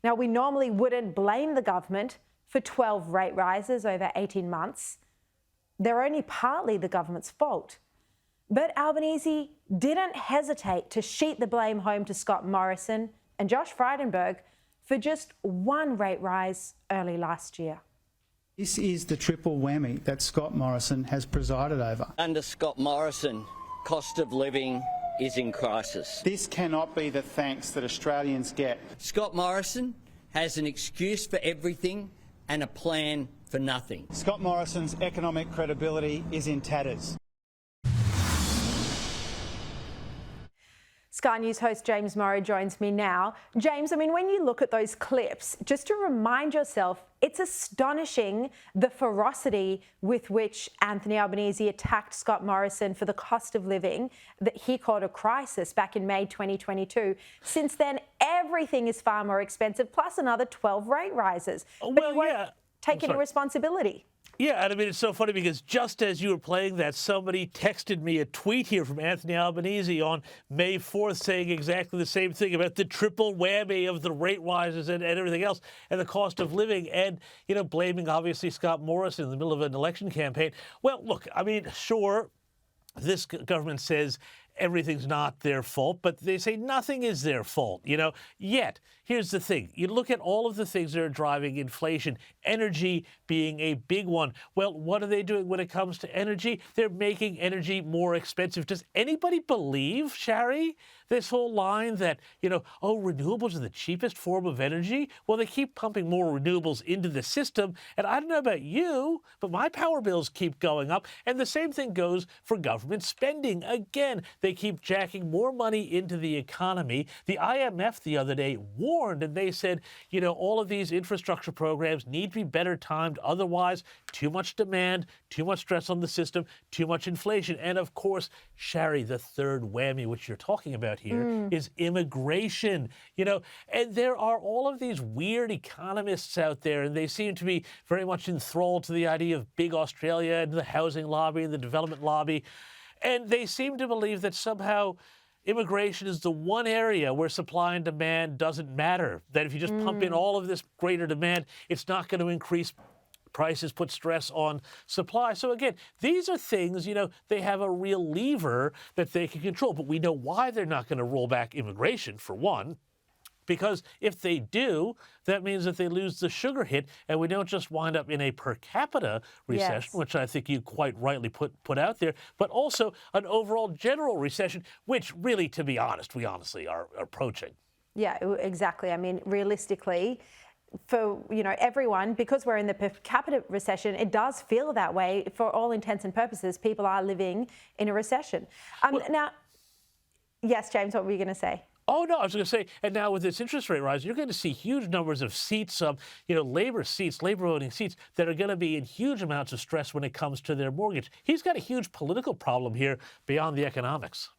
Now, we normally wouldn't blame the government for 12 rate rises over 18 months. They're only partly the government's fault. But Albanese didn't hesitate to sheet the blame home to Scott Morrison and Josh Frydenberg for just one rate rise early last year. This is the triple whammy that Scott Morrison has presided over. Under Scott Morrison, cost of living is in crisis. This cannot be the thanks that Australians get. Scott Morrison has an excuse for everything and a plan for nothing. Scott Morrison's economic credibility is in tatters. Sky News host James Morrow joins me now. James, I mean, when you look at those clips, just to remind yourself, it's astonishing the ferocity with which Anthony Albanese attacked Scott Morrison for the cost of living that he called a crisis back in May 2022. Since then, everything is far more expensive, plus another 12 rate rises. But he won't take any responsibility. Yeah, and I mean, it's so funny because just as you were playing that, somebody texted me a tweet here from Anthony Albanese on May 4th saying exactly the same thing about the triple whammy of the rate rises and everything else and the cost of living and, you know, blaming obviously Scott Morrison in the middle of an election campaign. Well, look, I mean, sure, this government says everything's not their fault, but they say nothing is their fault, you know. Yet, here's the thing. You look at all of the things that are driving inflation, energy being a big one. Well, what are they doing when it comes to energy? They're making energy more expensive. Does anybody believe, Shari, this whole line that, you know, oh, renewables are the cheapest form of energy? Well, they keep pumping more renewables into the system. And I don't know about you, but my power bills keep going up. And the same thing goes for government spending. Again, they keep jacking more money into the economy. The IMF the other day warned, and they said, you know, all of these infrastructure programs need to be better timed. Otherwise, too much demand, too much stress on the system, too much inflation. And of course, Shari, the third whammy, which you're talking about here, is immigration. You know, and there are all of these weird economists out there, and they seem to be very much enthralled to the idea of big Australia and the housing lobby and the development lobby. And they seem to believe that somehow immigration is the one area where supply and demand doesn't matter, that if you just pump in all of this greater demand, it's not going to increase prices, put stress on supply. So again, these are things, you know, they have a real lever that they can control. But we know why they're not going to roll back immigration, for one. Because if they do, that means that they lose the sugar hit, and we don't just wind up in a per capita recession, which I think you quite rightly put out there, but also an overall general recession, which really, to be honest, we honestly are approaching. Yeah, exactly. I mean, realistically, for, you know, everyone, because we're in the per capita recession, it does feel that way. For all intents and purposes, people are living in a recession. Now, yes, James, what were you going to say? Oh, no, I was going to say, and now with this interest rate rise, you're going to see huge numbers of seats, you know, labor voting seats that are going to be in huge amounts of stress when it comes to their mortgage. He's got a huge political problem here beyond the economics.